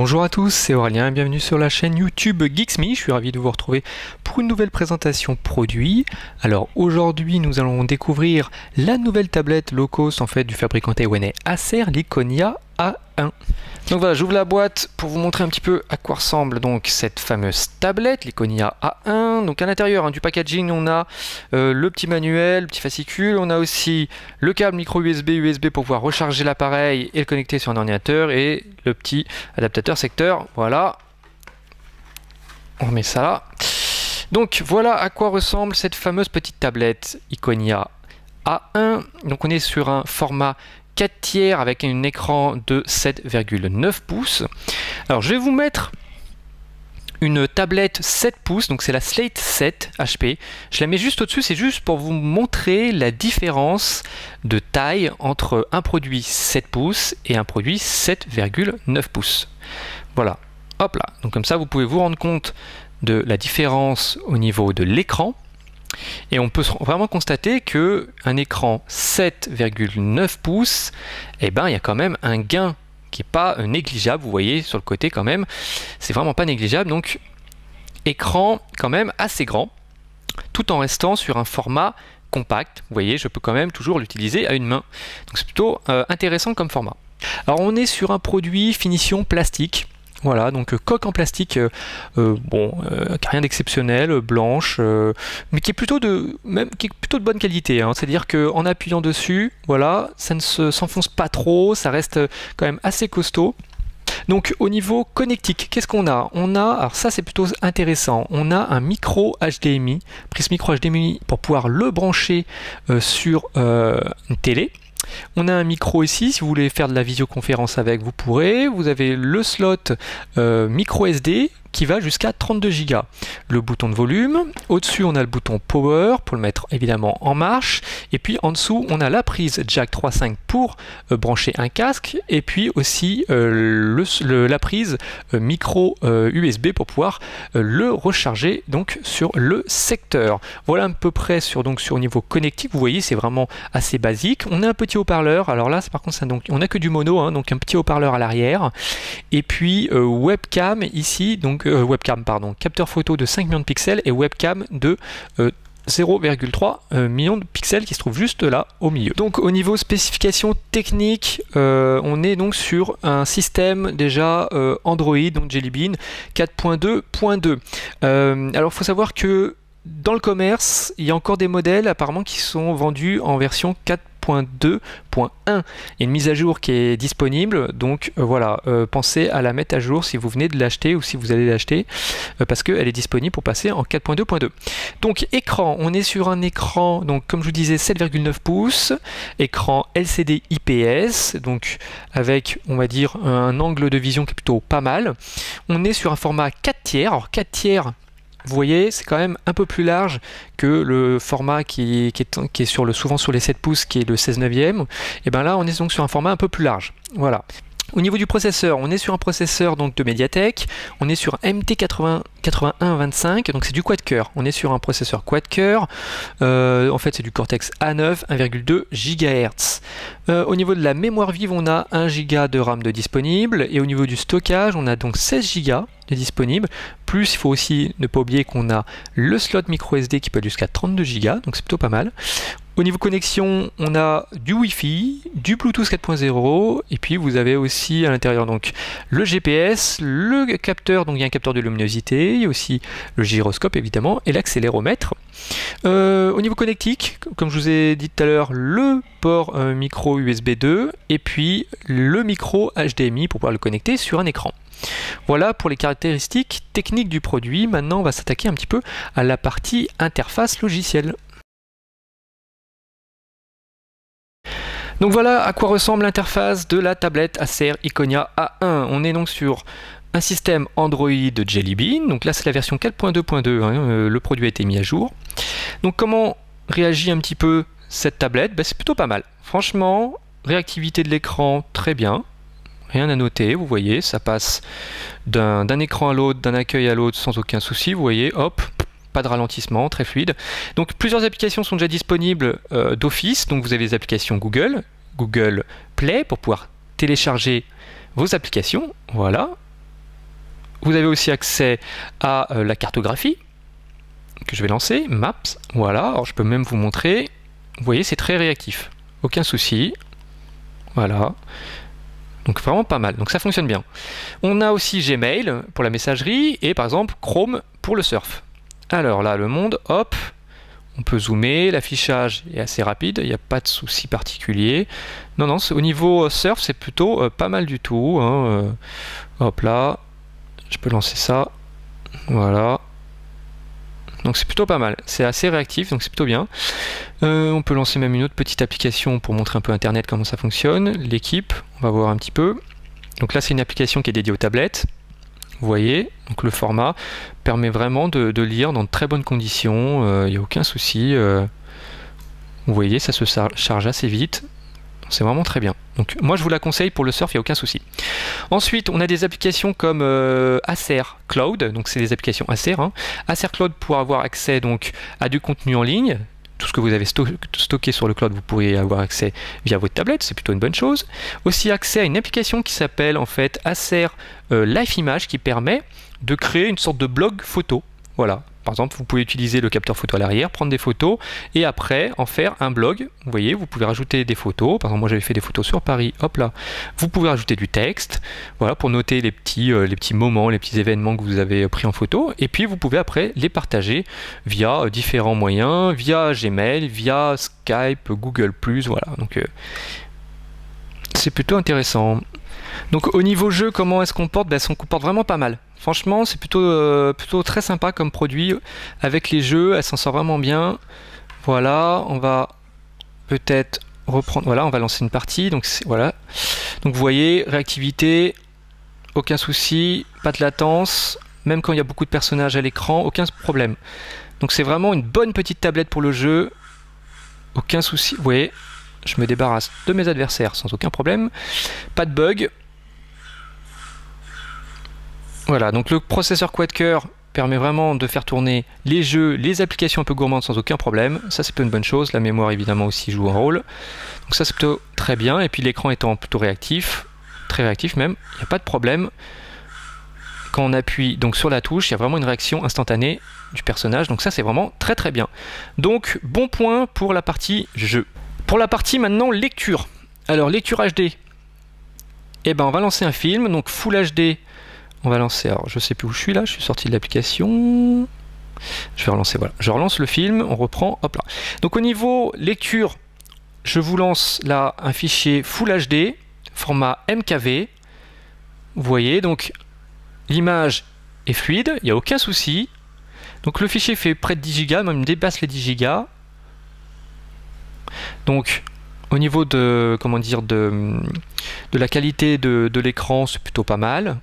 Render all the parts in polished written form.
Bonjour à tous, c'est Aurélien et bienvenue sur la chaîne YouTube Geeksme. Je suis ravi de vous retrouver pour une nouvelle présentation produit. Alors aujourd'hui nous allons découvrir la nouvelle tablette low cost en fait du fabricant taïwanais Acer, l'Iconia A1. Donc voilà, j'ouvre la boîte pour vous montrer un petit peu à quoi ressemble donc cette fameuse tablette, l'Iconia A1. Donc à l'intérieur du packaging, on a le petit manuel, le petit fascicule, on a aussi le câble micro USB pour pouvoir recharger l'appareil et le connecter sur un ordinateur et le petit adaptateur secteur. Voilà, on remet ça là. Donc voilà à quoi ressemble cette fameuse petite tablette Iconia A1. Donc on est sur un format 4 tiers avec un écran de 7,9 pouces. Alors je vais vous mettre une tablette 7 pouces, donc c'est la Slate 7 HP. Je la mets juste au-dessus, c'est juste pour vous montrer la différence de taille entre un produit 7 pouces et un produit 7,9 pouces. Voilà, hop là. Donc comme ça, vous pouvez vous rendre compte de la différence au niveau de l'écran. Et on peut vraiment constater que un écran 7,9 pouces, eh ben, il y a quand même un gain qui n'est pas négligeable. Vous voyez sur le côté quand même, c'est vraiment pas négligeable. Donc écran quand même assez grand, tout en restant sur un format compact. Vous voyez, je peux quand même toujours l'utiliser à une main. Donc c'est plutôt intéressant comme format. Alors on est sur un produit finition plastique. Voilà, donc coque en plastique, rien d'exceptionnel, blanche, mais qui est plutôt de bonne qualité. C'est-à-dire qu'en appuyant dessus, voilà, ça ne s'enfonce pas trop, ça reste quand même assez costaud. Donc au niveau connectique, qu'est-ce qu'on a? On a, alors ça c'est plutôt intéressant, on a un micro HDMI, prise micro HDMI pour pouvoir le brancher sur une télé. On a un micro ici, si vous voulez faire de la visioconférence avec, vous pourrez. Vous avez le slot micro SD qui va jusqu'à 32 Go. Le bouton de volume. Au-dessus, on a le bouton Power pour le mettre évidemment en marche. Et puis en dessous, on a la prise jack 3.5 pour brancher un casque. Et puis aussi la prise micro USB pour pouvoir le recharger donc sur le secteur. Voilà à peu près sur au niveau connectique. Vous voyez, c'est vraiment assez basique. On a un petit haut-parleur. Alors là, par contre, on n'a que du mono, donc un petit haut-parleur à l'arrière. Et puis webcam ici, donc capteur photo de 5 millions de pixels et webcam de 0,3 millions de pixels qui se trouve juste là au milieu. Donc au niveau spécification technique, on est donc sur un système déjà Android, donc Jelly Bean 4.2.2. Alors il faut savoir que dans le commerce, il y a encore des modèles apparemment qui sont vendus en version 4.2.1. Il y a une mise à jour qui est disponible, donc voilà, pensez à la mettre à jour si vous venez de l'acheter ou si vous allez l'acheter, parce qu'elle est disponible pour passer en 4.2.2. Donc écran, on est sur un écran, donc comme je vous disais, 7,9 pouces, écran LCD IPS, donc avec, on va dire, un angle de vision qui est plutôt pas mal. On est sur un format 4 tiers, alors 4 tiers, vous voyez, c'est quand même un peu plus large que le format qui est souvent sur les 7 pouces, qui est le 16/9. Et bien là, on est donc sur un format un peu plus large. Voilà. Au niveau du processeur, on est sur un processeur donc de MediaTek, on est sur MT8125, donc c'est du quad-core. On est sur un processeur quad-core, en fait c'est du Cortex A9, 1,2 GHz. Au niveau de la mémoire vive, on a 1 Go de RAM de disponible, et au niveau du stockage, on a donc 16 Go de disponible, plus il faut aussi ne pas oublier qu'on a le slot micro SD qui peut aller jusqu'à 32 Go, donc c'est plutôt pas mal. Au niveau connexion, on a du Wi-Fi, du Bluetooth 4.0 et puis vous avez aussi à l'intérieur donc le GPS, le capteur, donc il y a un capteur de luminosité, il y a aussi le gyroscope évidemment et l'accéléromètre. Au niveau connectique, comme je vous ai dit tout à l'heure, le port micro USB 2 et puis le micro HDMI pour pouvoir le connecter sur un écran. Voilà pour les caractéristiques techniques du produit. Maintenant, on va s'attaquer un petit peu à la partie interface logicielle. Donc voilà à quoi ressemble l'interface de la tablette Acer Iconia A1. On est donc sur un système Android Jelly Bean. Donc là c'est la version 4.2.2, le produit a été mis à jour. Donc comment réagit un petit peu cette tablette? C'est plutôt pas mal. Franchement, réactivité de l'écran très bien. Rien à noter, vous voyez, ça passe d'un écran à l'autre, d'un accueil à l'autre sans aucun souci, vous voyez, hop, pas de ralentissement, très fluide. Donc plusieurs applications sont déjà disponibles d'office, donc vous avez les applications Google Play pour pouvoir télécharger vos applications, voilà. Vous avez aussi accès à la cartographie que je vais lancer, Maps, voilà, alors je peux même vous montrer, vous voyez c'est très réactif, aucun souci, voilà, donc vraiment pas mal, donc ça fonctionne bien. On a aussi Gmail pour la messagerie et par exemple Chrome pour le surf. Alors là le monde, hop, on peut zoomer, l'affichage est assez rapide, il n'y a pas de souci particulier. Non, non, au niveau surf c'est plutôt pas mal du tout, hein. Hop là, je peux lancer ça, voilà. Donc c'est plutôt pas mal, c'est assez réactif, donc c'est plutôt bien. On peut lancer même une autre petite application pour montrer un peu Internet, comment ça fonctionne. L'équipe, on va voir un petit peu. Donc là c'est une application qui est dédiée aux tablettes. Vous voyez, donc le format permet vraiment de lire dans de très bonnes conditions, il n'y a aucun souci. Vous voyez, ça se charge assez vite. C'est vraiment très bien. Donc moi je vous la conseille pour le surf, il n'y a aucun souci. Ensuite, on a des applications comme Acer Cloud, donc c'est des applications Acer. Hein. Acer Cloud pour avoir accès donc à du contenu en ligne. Tout ce que vous avez stocké sur le cloud, vous pourrez avoir accès via votre tablette, c'est plutôt une bonne chose. Aussi accès à une application qui s'appelle en fait Acer Live Image qui permet de créer une sorte de blog photo. Voilà. Par exemple, vous pouvez utiliser le capteur photo à l'arrière, prendre des photos et après en faire un blog. Vous voyez, vous pouvez rajouter des photos. Par exemple, moi j'avais fait des photos sur Paris. Hop là, vous pouvez rajouter du texte. Voilà, pour noter les petits moments, les petits événements que vous avez pris en photo. Et puis vous pouvez après les partager via différents moyens, via Gmail, via Skype, Google+. Voilà, donc c'est plutôt intéressant. Donc au niveau jeu, comment est-ce qu'on porte? Ben, on comporte vraiment pas mal. Franchement, c'est plutôt très sympa comme produit. Avec les jeux, elle s'en sort vraiment bien. Voilà, on va peut-être reprendre. Voilà, on va lancer une partie. Donc voilà. Donc vous voyez, réactivité, aucun souci, pas de latence. Même quand il y a beaucoup de personnages à l'écran, aucun problème. Donc c'est vraiment une bonne petite tablette pour le jeu. Aucun souci. Vous voyez, je me débarrasse de mes adversaires sans aucun problème. Pas de bug. Voilà, donc le processeur quad-core permet vraiment de faire tourner les jeux, les applications un peu gourmandes sans aucun problème. Ça c'est plutôt une bonne chose. La mémoire évidemment aussi joue un rôle. Donc ça c'est plutôt très bien. Et puis l'écran étant plutôt réactif, très réactif même, il n'y a pas de problème. Quand on appuie donc sur la touche, il y a vraiment une réaction instantanée du personnage. Donc ça c'est vraiment très très bien. Donc bon point pour la partie jeu. Pour la partie maintenant lecture. Alors lecture HD. Eh ben on va lancer un film, donc Full HD. On va lancer, alors je sais plus où je suis là, je suis sorti de l'application. Je vais relancer, voilà. Je relance le film, on reprend, hop là. Donc au niveau lecture, je vous lance là un fichier Full HD, format MKV. Vous voyez, donc l'image est fluide, il n'y a aucun souci. Donc le fichier fait près de 10 Go, même dépasse les 10 Go. Donc au niveau de, comment dire, de la qualité de l'écran, c'est plutôt pas mal.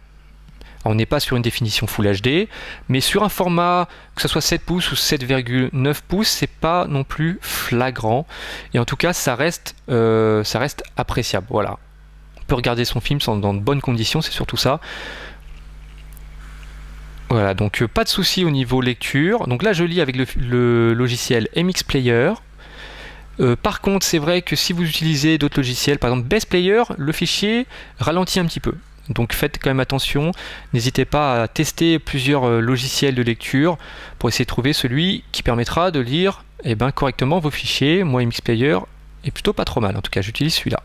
Alors, on n'est pas sur une définition Full HD, mais sur un format, que ce soit 7 pouces ou 7,9 pouces, c'est pas non plus flagrant. Et en tout cas, ça reste appréciable. Voilà. On peut regarder son film dans de bonnes conditions, c'est surtout ça. Voilà, donc pas de souci au niveau lecture. Donc là, je lis avec le logiciel MX Player. Par contre, c'est vrai que si vous utilisez d'autres logiciels, par exemple Best Player, le fichier ralentit un petit peu. Donc faites quand même attention, n'hésitez pas à tester plusieurs logiciels de lecture pour essayer de trouver celui qui permettra de lire correctement vos fichiers. Moi, MX Player est plutôt pas trop mal, en tout cas j'utilise celui-là.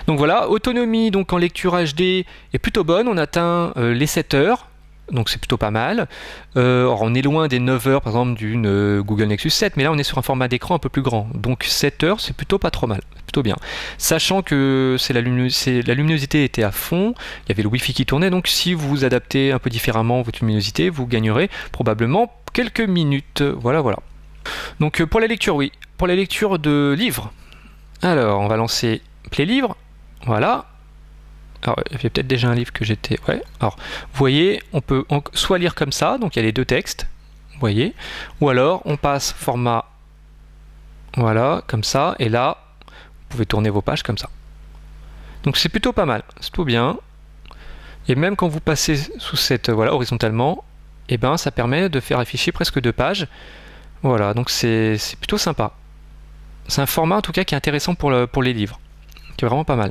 Donc voilà, autonomie donc en lecture HD est plutôt bonne, on atteint les 7 heures. Donc c'est plutôt pas mal. Alors on est loin des 9 heures par exemple d'une Google Nexus 7, mais là on est sur un format d'écran un peu plus grand. Donc 7 heures c'est plutôt pas trop mal, plutôt bien. Sachant que la luminosité était à fond, il y avait le Wi-Fi qui tournait, donc si vous adaptez un peu différemment votre luminosité, vous gagnerez probablement quelques minutes. Voilà, voilà. Donc pour la lecture, oui. Pour la lecture de livres, alors on va lancer Play Livre, voilà. Alors, il y avait peut-être déjà un livre que j'étais... Ouais. Alors, vous voyez, on peut soit lire comme ça, donc il y a les deux textes, vous voyez, ou alors on passe format, voilà, comme ça, et là, vous pouvez tourner vos pages comme ça. Donc c'est plutôt pas mal, c'est tout bien. Et même quand vous passez sous cette, voilà, horizontalement, et ben ça permet de faire afficher presque 2 pages. Voilà, donc c'est plutôt sympa. C'est un format en tout cas qui est intéressant pour les livres, qui est vraiment pas mal.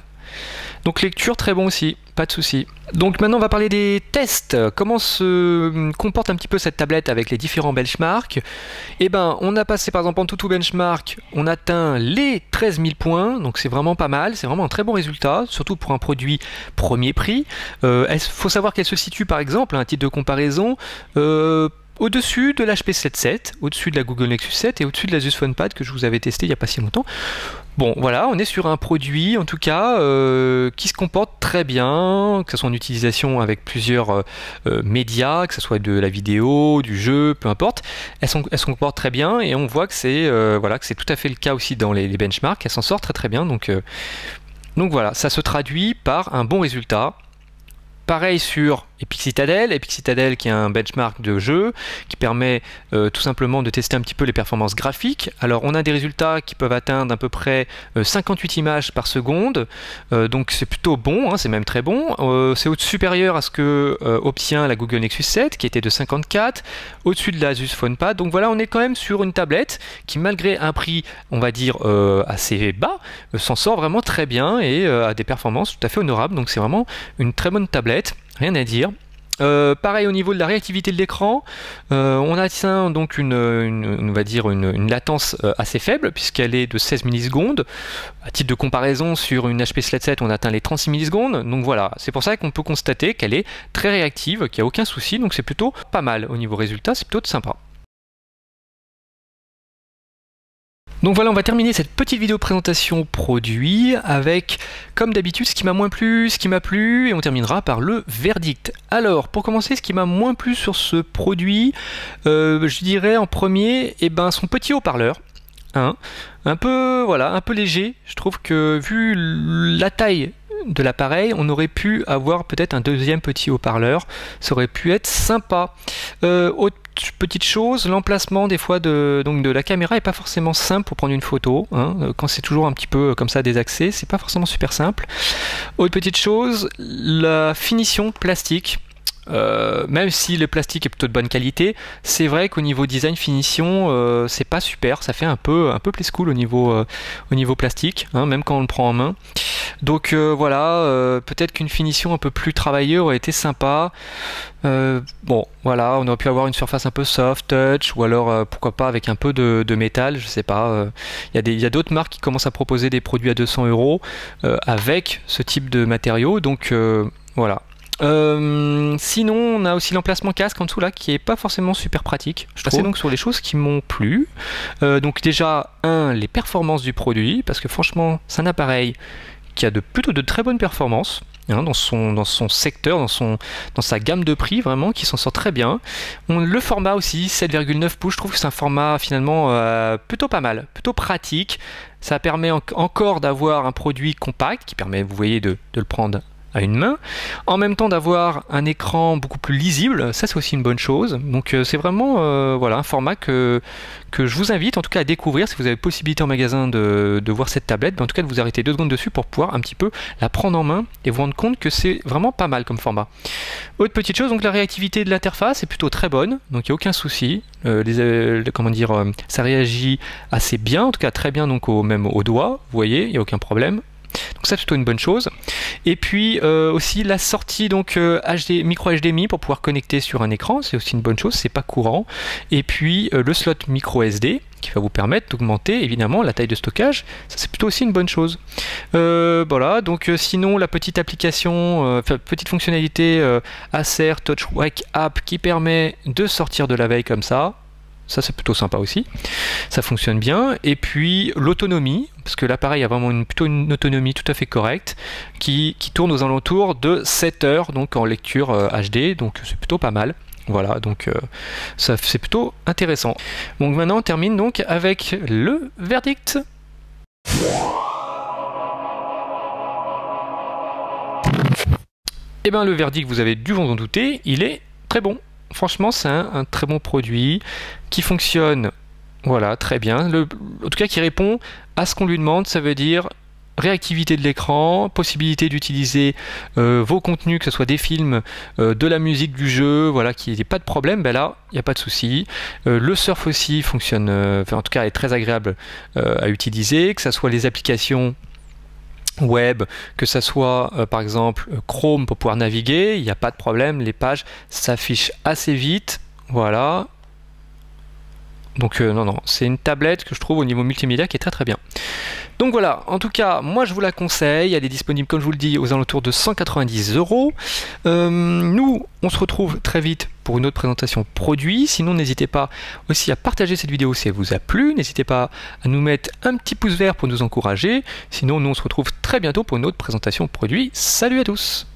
Donc lecture très bon aussi, pas de souci. Donc maintenant on va parler des tests. Comment se comporte un petit peu cette tablette avec les différents benchmarks? Eh ben on a passé par exemple en tout benchmark, on atteint les 13 000 points, donc c'est vraiment pas mal, c'est vraiment un très bon résultat, surtout pour un produit premier prix. Il faut savoir qu'elle se situe par exemple, à un titre de comparaison, au-dessus de l'HP 7.7, au-dessus de la Google Nexus 7 et au-dessus de l'Asus PhonePad que je vous avais testé il n'y a pas si longtemps. Bon, voilà, on est sur un produit, en tout cas, qui se comporte très bien, que ce soit en utilisation avec plusieurs médias, que ce soit de la vidéo, du jeu, peu importe. Elles se comportent très bien et on voit que c'est voilà, que c'est tout à fait le cas aussi dans les benchmarks. Elles s'en sortent très très bien, donc voilà, ça se traduit par un bon résultat. Pareil sur Epic Citadel qui est un benchmark de jeu qui permet tout simplement de tester un petit peu les performances graphiques. Alors on a des résultats qui peuvent atteindre à peu près 58 images par seconde, donc c'est plutôt bon, hein, c'est même très bon. C'est supérieur à ce que obtient la Google Nexus 7 qui était de 54, au-dessus de l'Asus PhonePad. Donc voilà, on est quand même sur une tablette qui, malgré un prix on va dire assez bas, s'en sort vraiment très bien et a des performances tout à fait honorables. Donc c'est vraiment une très bonne tablette. Rien à dire. Pareil au niveau de la réactivité de l'écran, on atteint donc on va dire une latence assez faible puisqu'elle est de 16 millisecondes. À titre de comparaison, sur une HP Slate 7, on atteint les 36 millisecondes. Donc voilà, c'est pour ça qu'on peut constater qu'elle est très réactive, qu'il n'y a aucun souci. Donc c'est plutôt pas mal au niveau résultat, c'est plutôt sympa. Donc voilà, on va terminer cette petite vidéo présentation produit avec, comme d'habitude, ce qui m'a moins plu, ce qui m'a plu, et on terminera par le verdict. Alors, pour commencer, ce qui m'a moins plu sur ce produit, je dirais en premier, son petit haut-parleur. Hein, un peu léger. Je trouve que vu la taille de l'appareil, on aurait pu avoir peut-être un deuxième petit haut-parleur. Ça aurait pu être sympa. Autre petite chose, l'emplacement des fois de la caméra est pas forcément simple pour prendre une photo. Hein. Quand c'est toujours un petit peu comme ça désaxé, c'est pas forcément super simple. Autre petite chose, la finition plastique. Même si le plastique est plutôt de bonne qualité, c'est vrai qu'au niveau design finition, c'est pas super, ça fait un peu play school au niveau plastique, hein, même quand on le prend en main. Donc voilà, peut-être qu'une finition un peu plus travaillée aurait été sympa. Bon, voilà, on aurait pu avoir une surface un peu soft touch, ou alors pourquoi pas avec un peu de métal, je sais pas. Il y a d'autres marques qui commencent à proposer des produits à 200 € avec ce type de matériaux, donc voilà. Sinon, on a aussi l'emplacement casque en dessous là qui est pas forcément super pratique. Je passais donc sur les choses qui m'ont plu. Donc déjà, les performances du produit, parce que franchement, c'est un appareil qui a plutôt de très bonnes performances. Hein, dans son secteur, dans sa gamme de prix vraiment, qui s'en sort très bien. Le format aussi, 7,9 pouces, je trouve que c'est un format finalement plutôt pas mal, plutôt pratique. Ça permet encore d'avoir un produit compact, qui permet, vous voyez, de le prendre à une main, en même temps d'avoir un écran beaucoup plus lisible, ça c'est aussi une bonne chose. Donc c'est vraiment voilà, un format que je vous invite en tout cas à découvrir si vous avez possibilité en magasin de voir cette tablette, mais en tout cas de vous arrêter 2 secondes dessus pour pouvoir un petit peu la prendre en main et vous rendre compte que c'est vraiment pas mal comme format. Autre petite chose, donc la réactivité de l'interface est plutôt très bonne, donc il n'y a aucun souci. Comment dire, ça réagit assez bien, en tout cas très bien, donc même au doigt, vous voyez, il n'y a aucun problème. Donc ça c'est plutôt une bonne chose. Et puis aussi la sortie donc micro HDMI pour pouvoir connecter sur un écran, c'est aussi une bonne chose, c'est pas courant. Et puis le slot micro SD qui va vous permettre d'augmenter évidemment la taille de stockage, ça c'est plutôt aussi une bonne chose. Voilà, donc sinon la petite application, petite fonctionnalité Acer Touch Wake App qui permet de sortir de la veille comme ça. Ça c'est plutôt sympa aussi, ça fonctionne bien. Et puis l'autonomie, parce que l'appareil a vraiment plutôt une autonomie tout à fait correcte, qui tourne aux alentours de 7 heures donc en lecture HD, donc c'est plutôt pas mal. Voilà, donc ça c'est plutôt intéressant. Donc maintenant on termine donc avec le verdict. Et bien le verdict, vous avez dû vous en douter, il est très bon. Franchement, c'est un très bon produit qui fonctionne voilà, très bien. En tout cas, qui répond à ce qu'on lui demande, ça veut dire réactivité de l'écran, possibilité d'utiliser vos contenus, que ce soit des films, de la musique, du jeu, voilà, qu'il n'y ait pas de problème, ben là, il n'y a pas de souci. Le surf aussi fonctionne, en tout cas, est très agréable à utiliser, que ce soit les applications web, que ça soit par exemple Chrome pour pouvoir naviguer, il n'y a pas de problème, les pages s'affichent assez vite, voilà. Donc non, c'est une tablette que je trouve au niveau multimédia qui est très très bien. Donc voilà, en tout cas, moi je vous la conseille, elle est disponible comme je vous le dis aux alentours de 190 €. Nous, on se retrouve très vite pour une autre présentation produit. Sinon, n'hésitez pas aussi à partager cette vidéo si elle vous a plu. N'hésitez pas à nous mettre un petit pouce vert pour nous encourager. Sinon, nous on se retrouve très bientôt pour une autre présentation produit. Salut à tous!